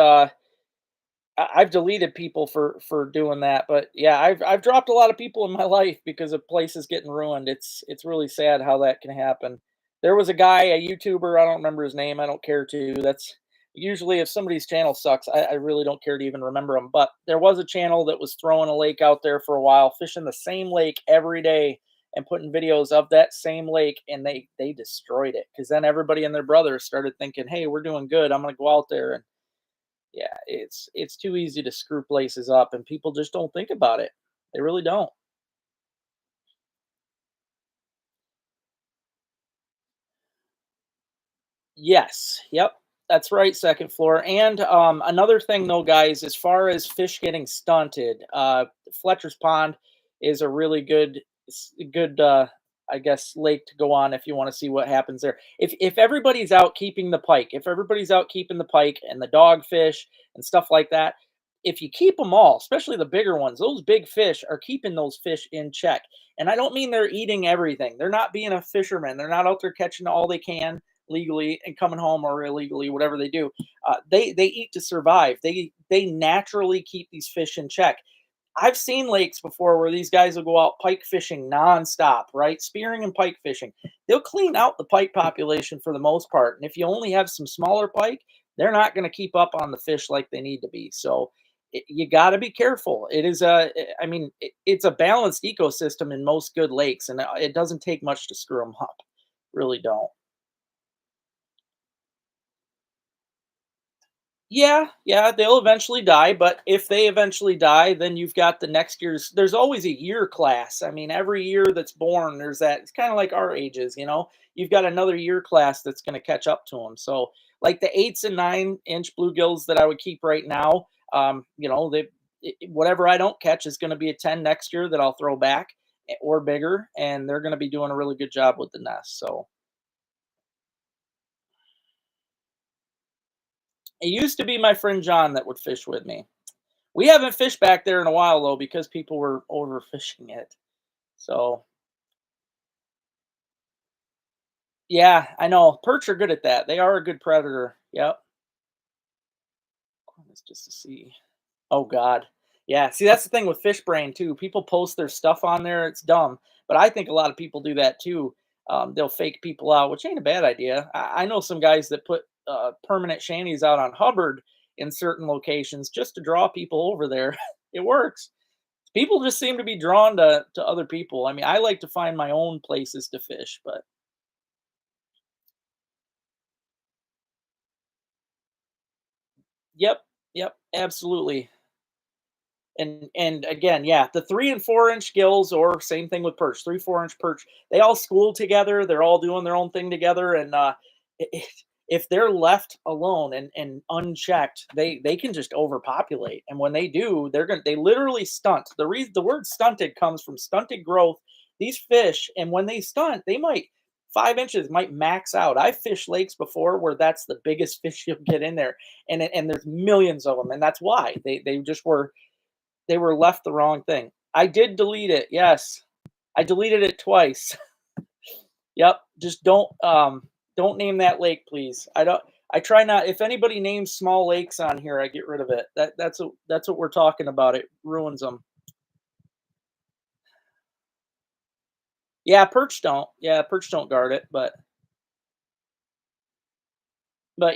I've deleted people for doing that, but yeah, I've dropped a lot of people in my life because of places getting ruined. It's really sad how that can happen. There was a guy, a YouTuber, I don't remember his name. I don't care to. That's usually if somebody's channel sucks, I really don't care to even remember them. But there was a channel that was throwing a lake out there for a while, fishing the same lake every day and putting videos of that same lake, and they destroyed it because then everybody and their brother started thinking, "Hey, we're doing good. I'm gonna go out there." Yeah, it's too easy to screw places up, and people just don't think about it. They really don't. Yes. Yep. That's right, second floor. And another thing, though, guys, as far as fish getting stunted, Fletcher's Pond is a really good, I guess, lake to go on if you want to see what happens there. If everybody's out keeping the pike, if everybody's out keeping the pike and the dogfish and stuff like that, if you keep them all, especially the bigger ones, those big fish are keeping those fish in check. And I don't mean they're eating everything. They're not being a fisherman. They're not out there catching all they can legally and coming home or illegally, whatever they do. They eat to survive. They naturally keep these fish in check. I've seen lakes before where these guys will go out pike fishing nonstop, right? Spearing and pike fishing. They'll clean out the pike population for the most part. And if you only have some smaller pike, they're not going to keep up on the fish like they need to be. So you got to be careful. It is I mean, it's a balanced ecosystem in most good lakes, and it doesn't take much to screw them up. Really don't. Yeah, yeah, they'll eventually die, but if they eventually die, then you've got the next year's there's always a year class. I mean, every year that's born, there's that it's kind of like our ages, you know. You've got another year class that's going to catch up to them. So, like the 8s and 9-inch bluegills that I would keep right now, whatever I don't catch is going to be a 10 next year that I'll throw back or bigger, and they're going to be doing a really good job with the nest. So, it used to be my friend John that would fish with me. We haven't fished back there in a while though because people were overfishing it. So yeah, I know. Perch are good at that. They are a good predator. Yep. It's just to see. Oh God. Yeah. See, that's the thing with fish brain too. People post their stuff on there. It's dumb, but I think a lot of people do that too. They'll fake people out, which ain't a bad idea. I know some guys that put permanent shanties out on Hubbard in certain locations just to draw people over there. It works. People just seem to be drawn to other people. I mean, I like to find my own places to fish, but yep, yep, absolutely. And again, yeah, the 3 and 4 inch gills, or same thing with perch, 3 4 inch perch. They all school together. They're all doing their own thing together, and if they're left alone and unchecked, they can just overpopulate. And when they do, they literally stunt. The word stunted comes from stunted growth. These fish, and when they stunt, they might 5 inches might max out. I've fished lakes before where that's the biggest fish you'll get in there, and there's millions of them, and that's why they were left the wrong thing. I did delete it. Yes. I deleted it twice. Yep. Just don't name that lake, please. I try not if anybody names small lakes on here, I get rid of it. That's what we're talking about. It ruins them. Yeah, perch don't. Yeah, perch don't guard it, but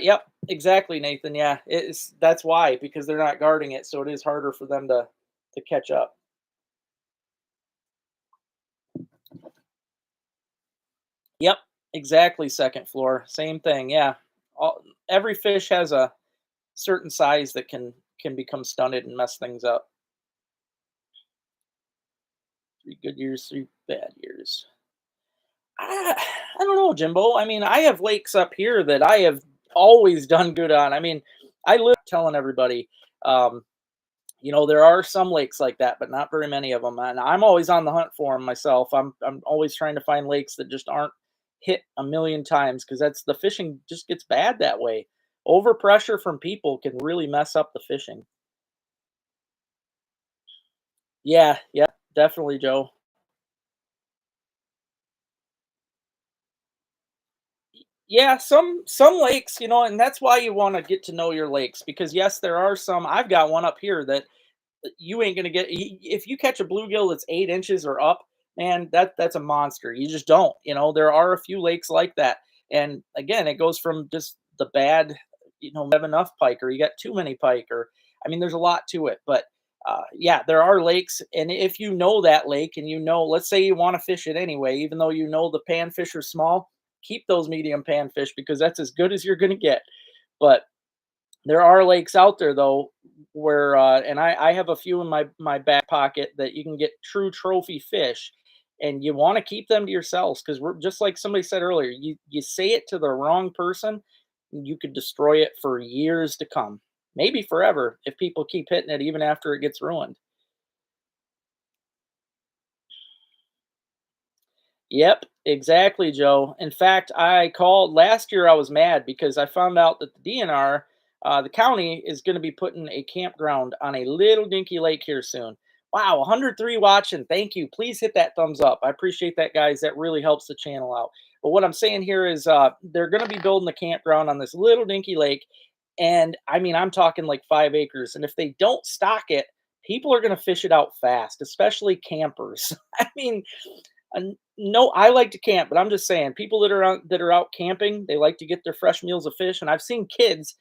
yep, exactly, Nathan. Yeah, it's that's why because they're not guarding it, so it is harder for them to catch up. Yep, exactly. Second floor, same thing. Yeah, every fish has a certain size that can become stunted and mess things up. 3 good years, 3 bad years. I, I don't know, Jimbo. I mean, I have lakes up here that I have always done good on. I mean, I live telling everybody, um, there are some lakes like that, but not very many of them. And I'm always on the hunt for them myself. I'm always trying to find lakes that just aren't hit a million times because that's the fishing just gets bad that way. Overpressure from people can really mess up the fishing. Yeah, yeah, definitely, Joe. Yeah, some lakes, and that's why you want to get to know your lakes because yes, there are some. I've got one up here that you ain't gonna get if you catch a bluegill that's 8 inches or up, man. That's a monster. You just don't. There are a few lakes like that, and again, it goes from just the bad, have enough pike or you got too many pike or I mean, there's a lot to it, but yeah, there are lakes, and if you know that lake and let's say you want to fish it anyway, even though the panfish are small, keep those medium panfish because that's as good as you're going to get. But There are lakes out there though where and I have a few in my back pocket that you can get true trophy fish, and you want to keep them to yourselves because we're just like somebody said earlier, you say it to the wrong person, you could destroy it for years to come. Maybe forever if people keep hitting it even after it gets ruined. Yep, exactly, Joe. In fact, I called last year. I was mad because I found out that the DNR, the county, is going to be putting a campground on a little dinky lake here soon. Wow, 103 watching. Thank you. Please hit that thumbs up. I appreciate that, guys. That really helps the channel out. But what I'm saying here is they're going to be building a campground on this little dinky lake. And I mean, I'm talking like 5 acres. And if they don't stock it, people are going to fish it out fast, especially campers. I mean, no, I like to camp, but I'm just saying, people that are out camping, they like to get their fresh meals of fish. And I've seen kids.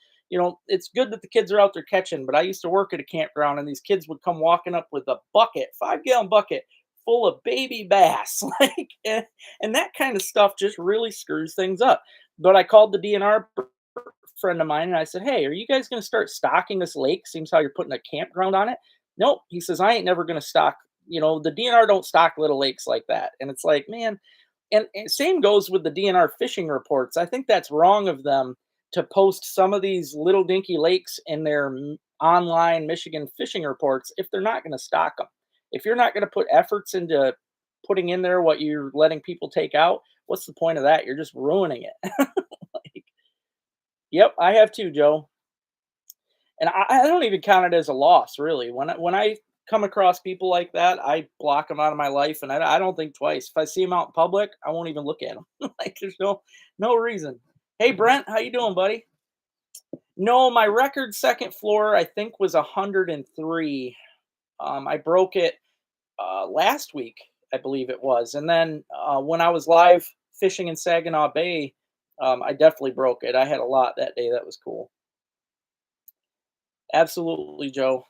It's good that the kids are out there catching. But I used to work at a campground, and these kids would come walking up with a bucket, 5 gallon bucket full of baby bass, like, and that kind of stuff just really screws things up. But I called the DNR friend of mine and I said, "Hey, are you guys going to start stocking this lake? Seems how you're putting a campground on it." Nope. He says, "I ain't never going to stock. The DNR don't stock little lakes like that." And it's like, man, and same goes with the DNR fishing reports. I think that's wrong of them to post some of these little dinky lakes in their online Michigan fishing reports if they're not going to stock them. If you're not going to put efforts into putting in there what you're letting people take out, what's the point of that? You're just ruining it. Like, yep, I have too, Joe. And I don't even count it as a loss, really. When I come across people like that, I block them out of my life, and I don't think twice. If I see them out in public, I won't even look at them. Like, there's no reason. Hey, Brent, how you doing, buddy? No, my record second floor I think was 103. I broke it last week, I believe it was, and then when I was live fishing in Saginaw Bay, I definitely broke it. I had a lot that day. That was cool. Absolutely, Joe.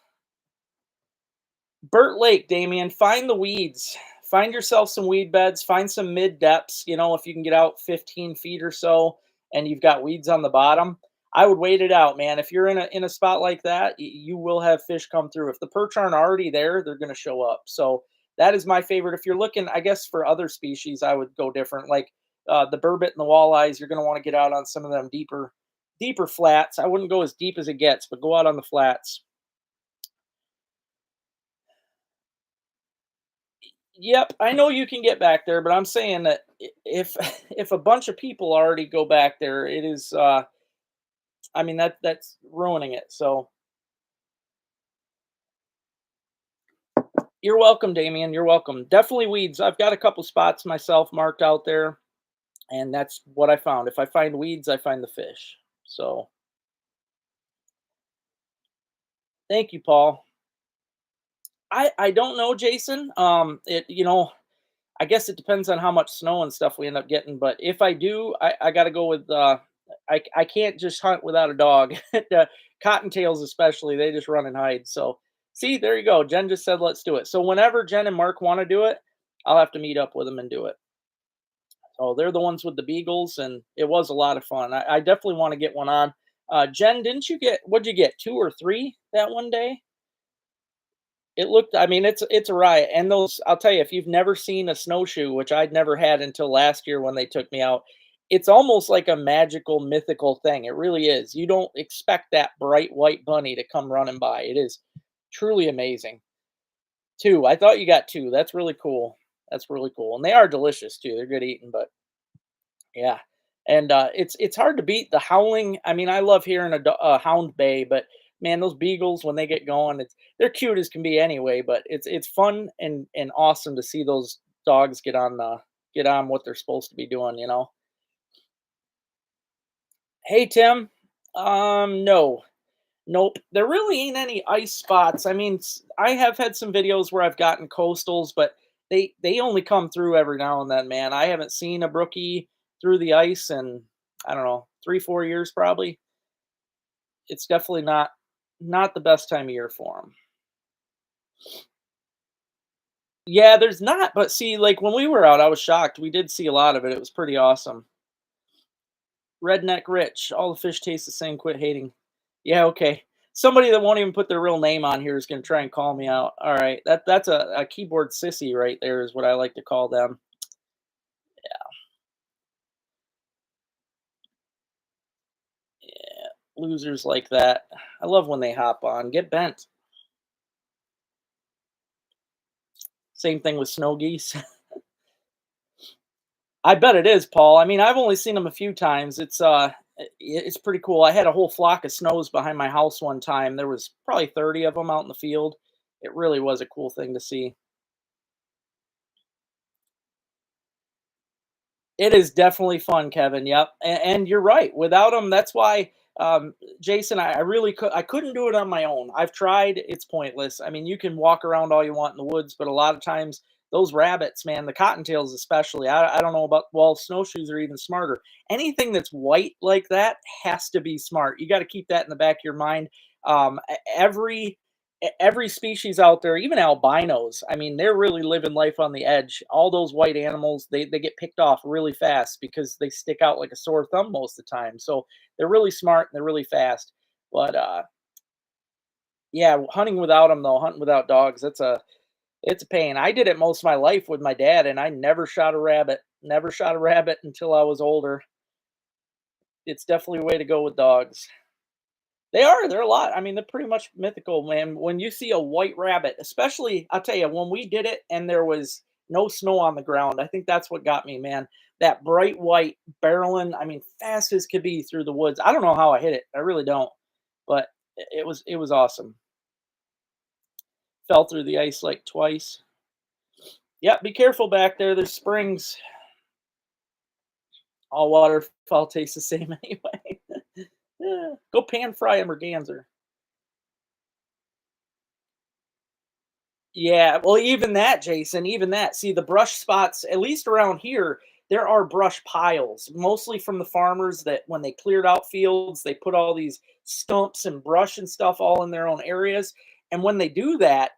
Burt Lake, Damien, find the weeds. Find yourself some weed beds. Find some mid depths. If you can get out 15 feet or so, and you've got weeds on the bottom, I would wait it out, man. If you're in a spot like that, you will have fish come through. If the perch aren't already there, they're going to show up. So that is my favorite. If you're looking, I guess for other species, I would go different. Like the burbot and the walleyes, you're going to want to get out on some of them deeper flats. I wouldn't go as deep as it gets, but go out on the flats. Yep, I know you can get back there, but I'm saying that if if a bunch of people already go back there, it is I mean that's ruining it. So you're welcome, Damien. You're welcome. Definitely weeds. I've got a couple spots myself marked out there, and that's what I found. If I find weeds, I find the fish. So thank you, Paul. I don't know, Jason. I guess it depends on how much snow and stuff we end up getting. But if I do, I got to go with. I can't just hunt without a dog. The cottontails, especially, they just run and hide. So see, there you go. Jen just said let's do it. So whenever Jen and Mark want to do it, I'll have to meet up with them and do it. So they're the ones with the beagles, and it was a lot of fun. I definitely want to get one on. Jen, didn't you get? What'd you get? Two or three that one day? It looked, I mean, it's a riot, and those I'll tell you, if you've never seen a snowshoe, which I'd never had until last year when they took me out, it's almost like a magical, mythical thing. It really is. You don't expect that bright white bunny to come running by. It is truly amazing. 2, I thought you got 2. That's really cool. That's really cool, and they are delicious too. They're good eating, but yeah, and, it's hard to beat the howling. I mean, I love hearing a hound bay, but man, those beagles when they get going, they're cute as can be anyway. But it's fun and awesome to see those dogs get on what they're supposed to be doing. Hey Tim, no, nope. There really ain't any ice spots. I mean, I have had some videos where I've gotten coastals, but they only come through every now and then, man. I haven't seen a brookie through the ice in I don't know 3 4 years probably. It's definitely not the best time of year for them. Yeah, there's not, but see, like when we were out, I was shocked. We did see a lot of it. It was pretty awesome. Redneck Rich, all the fish taste the same. Quit hating. Yeah, okay. Somebody that won't even put their real name on here is gonna try and call me out. All right, that's a keyboard sissy right there is what I like to call them. Yeah, losers like that. I love when they hop on. Get bent. Same thing with snow geese. I bet it is, Paul. I mean, I've only seen them a few times. It's pretty cool. I had a whole flock of snows behind my house one time. There was probably 30 of them out in the field. It really was a cool thing to see. It is definitely fun, Kevin. Yep, and you're right. Without them, that's why, Jason. I really I couldn't do it on my own. I've tried. It's pointless. I mean, you can walk around all you want in the woods, but a lot of times those rabbits, man, the cottontails especially. I don't know about, well, snowshoes are even smarter. Anything that's white like that has to be smart. You got to keep that in the back of your mind. Every species out there, even albinos, I mean, they're really living life on the edge. All those white animals, they get picked off really fast because they stick out like a sore thumb most of the time. So they're really smart and they're really fast. But yeah, hunting without them though, hunting without dogs, it's a pain. I did it most of my life with my dad, and I never shot a rabbit. Never shot a rabbit until I was older. It's definitely a way to go with dogs. They are, they're a lot. I mean, they're pretty much mythical, man. When you see a white rabbit, especially, I'll tell you, when we did it and there was no snow on the ground, I think that's what got me, man. That bright white barreling, I mean, fast as could be through the woods. I don't know how I hit it. I really don't. But it was awesome. Fell through the ice like twice. Yep, be careful back there. There's springs. All waterfowl tastes the same anyway. Yeah. Go pan fry a merganser. Yeah, well, even that, Jason, even that. See, the brush spots, at least around here, there are brush piles, mostly from the farmers that when they cleared out fields, they put all these stumps and brush and stuff all in their own areas. And when they do that,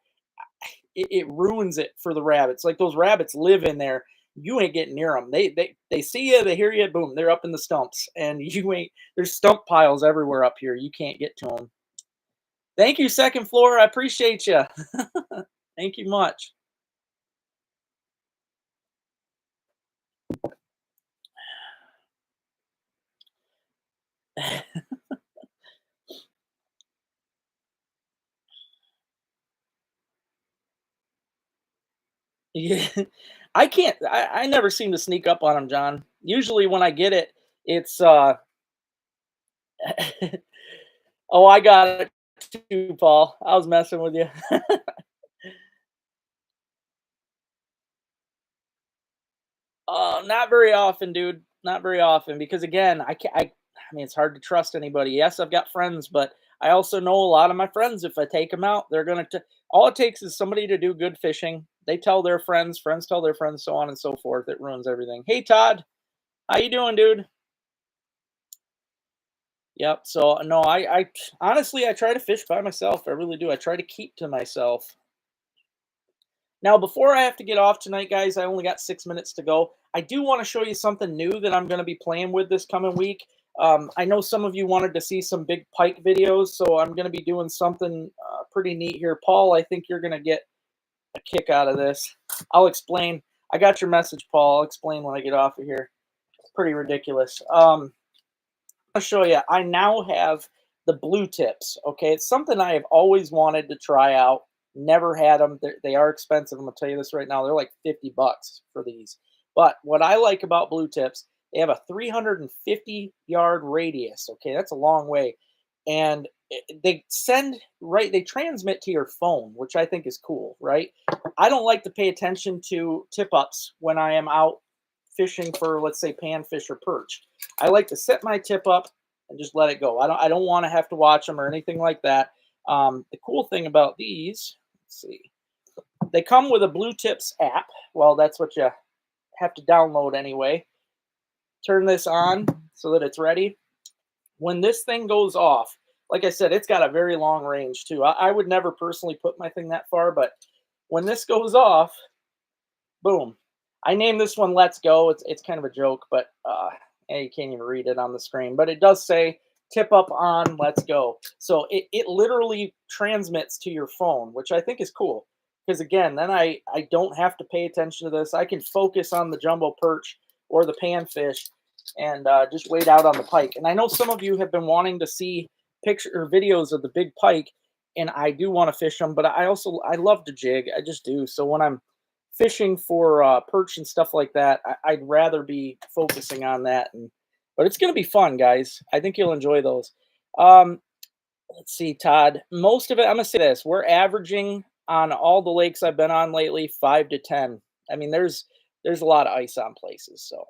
it ruins it for the rabbits. Like those rabbits live in there. You ain't getting near them. They see you, they hear you, boom, they're up in the stumps, and you ain't. There's stump piles everywhere up here. You can't get to them. Thank you, second floor. I appreciate you. Thank you much. Yeah. I can't I never seem to sneak up on them, John. Usually when I get it, it's oh, I got it too, Paul. I was messing with you. Not very often, dude. Not very often because again, I mean, it's hard to trust anybody. Yes, I've got friends, but I also know a lot of my friends, if I take them out, they're going to all it takes is somebody to do good fishing. They tell their friends, friends tell their friends, so on and so forth. It ruins everything. Hey, Todd, how you doing, dude? Yep. So no, I honestly I try to fish by myself. I really do. I try to keep to myself. Now, before I have to get off tonight, guys, I only got 6 minutes to go. I do want to show you something new that I'm going to be playing with this coming week. I know some of you wanted to see some big pike videos, so I'm going to be doing something pretty neat here. Paul, I think you're going to get a kick out of this. I'll explain. I got your message, Paul. I'll explain when I get off of here. It's pretty ridiculous. I'll show you. I now have the blue tips. Okay, it's something I have always wanted to try out. Never had them. They are expensive. I'm gonna tell you this right now. They're like $50 for these. But what I like about blue tips, they have a 350-yard radius. Okay, that's a long way, and they send right. They transmit to your phone, which I think is cool. Right. I don't like to pay attention to tip ups when I am out fishing for, let's say, panfish or perch. I like to set my tip up and just let it go. I don't want to have to watch them or anything like that. The cool thing about these, let's see, they come with a Blue Tips app. Well, that's what you have to download anyway. Turn this on so that it's ready. When this thing goes off, like I said, it's got a very long range too. I would never personally put my thing that far, but when this goes off, boom. I named this one "Let's Go." It's kind of a joke, but you can't even read it on the screen. But it does say tip up on, let's go. So it literally transmits to your phone, which I think is cool. Because again, then I don't have to pay attention to this. I can focus on the jumbo perch or the panfish and just wait out on the pike. And I know some of you have been wanting to see picture or videos of the big pike, and I do want to fish them, but I love to jig. I just do. So when I'm fishing for perch and stuff like that, I'd rather be focusing on that. And but it's going to be fun, guys. I think you'll enjoy those. Um, let's see, Todd. Most of it, I'm gonna say this: we're averaging on all the lakes I've been on lately 5 to 10. I mean, there's a lot of ice on places, so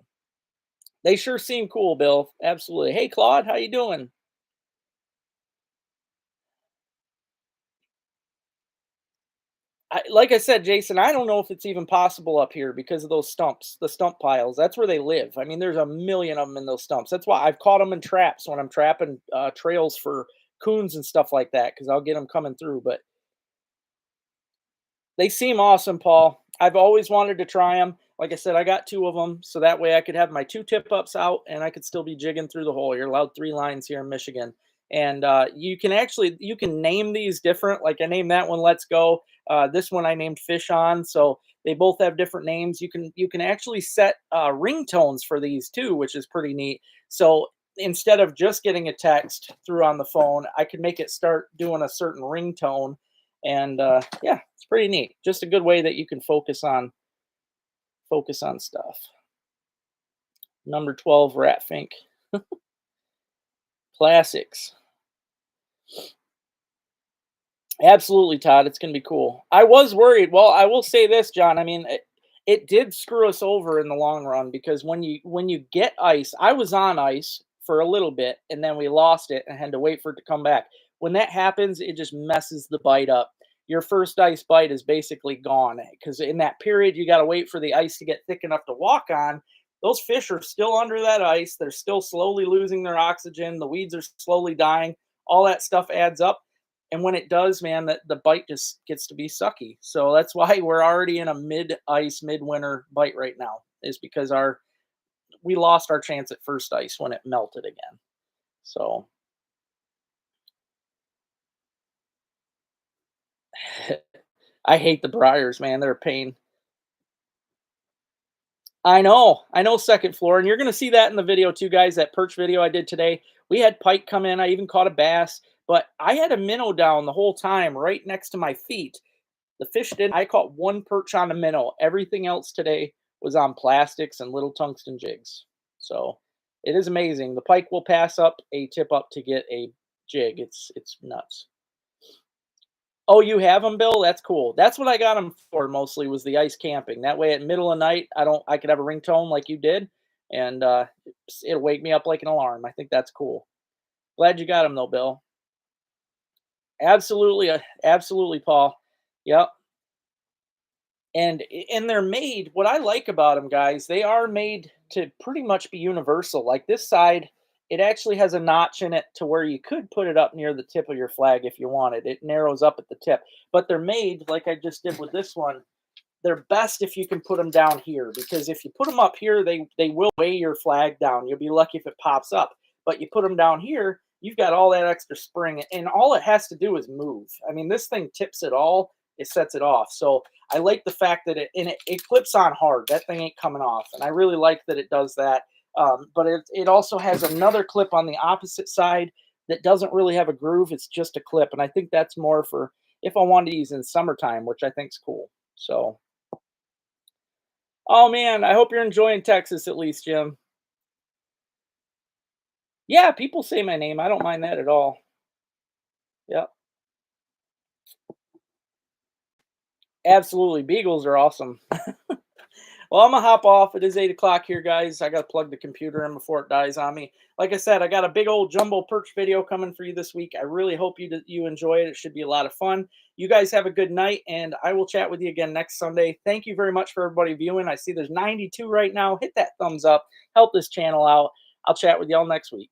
they sure seem cool, Bill. Absolutely. Hey, Claude, how you doing? Like I said, Jason, I don't know if it's even possible up here because of those stumps, the stump piles. That's where they live. I mean, there's a million of them in those stumps. That's why I've caught them in traps when I'm trapping trails for coons and stuff like that because I'll get them coming through. But they seem awesome, Paul. I've always wanted to try them. Like I said, I got two of them, so that way I could have my two tip ups out, and I could still be jigging through the hole. You're allowed 3 lines here in Michigan, and you can name these different. Like I named that one "Let's Go." This one I named "Fish On." So they both have different names. You can actually set ringtones for these too, which is pretty neat. So instead of just getting a text through on the phone, I could make it start doing a certain ringtone, and yeah, it's pretty neat. Just a good way that you can focus on stuff. Number 12, Rat Fink. Classics. Absolutely, Todd. It's going to be cool. I was worried. Well, I will say this, John. I mean, it did screw us over in the long run because when you get ice, I was on ice for a little bit and then we lost it and had to wait for it to come back. When that happens, it just messes the bite up. Your first ice bite is basically gone because in that period you got to wait for the ice to get thick enough to walk on. Those fish are still under that ice. They're still slowly losing their oxygen. The weeds are slowly dying. All that stuff adds up, and when it does, man, that the bite just gets to be sucky. So that's why we're already in a mid-ice, midwinter bite right now, is because our we lost our chance at first ice when it melted again. So I hate the briars, man. They're a pain. I know second floor, and you're gonna see that in the video too, guys. That perch video I did today. We had pike come in. I even caught a bass, but I had a minnow down the whole time, right next to my feet. The fish didn't. I caught one perch on a minnow. Everything else today was on plastics and little tungsten jigs. So it is amazing. The pike will pass up a tip up to get a jig. It's nuts. Oh, you have them, Bill? That's cool. That's what I got them for mostly was the ice camping. That way at middle of night, I could have a ringtone like you did, and it'll wake me up like an alarm. I think that's cool. Glad you got them though, Bill. Absolutely, absolutely, Paul. Yep. And they're made what I like about them, guys, they are made to pretty much be universal. Like this side, it actually has a notch in it to where you could put it up near the tip of your flag if you wanted. It narrows up at the tip, but they're made like I just did with this one. They're best if you can put them down here because if you put them up here, they will weigh your flag down. You'll be lucky if it pops up. But you put them down here, you've got all that extra spring, and all it has to do is move. I mean, this thing tips it all. It sets it off. So I like the fact that it clips on hard. That thing ain't coming off, and I really like that it does that. But it also has another clip on the opposite side that doesn't really have a groove. It's just a clip, and I think that's more for if I wanted to use in summertime, which I think's cool. So oh man, I hope you're enjoying Texas at least, Jim. Yeah, people say my name. I don't mind that at all. Yep, absolutely. Beagles are awesome. Well, I'm gonna hop off. It is 8 o'clock here, guys. I gotta plug the computer in before it dies on me. Like I said, I got a big old jumbo perch video coming for you this week. I really hope you enjoy it. It should be a lot of fun. You guys have a good night, and I will chat with you again next Sunday. Thank you very much for everybody viewing. I see there's 92 right now. Hit that thumbs up. Help this channel out. I'll chat with y'all next week.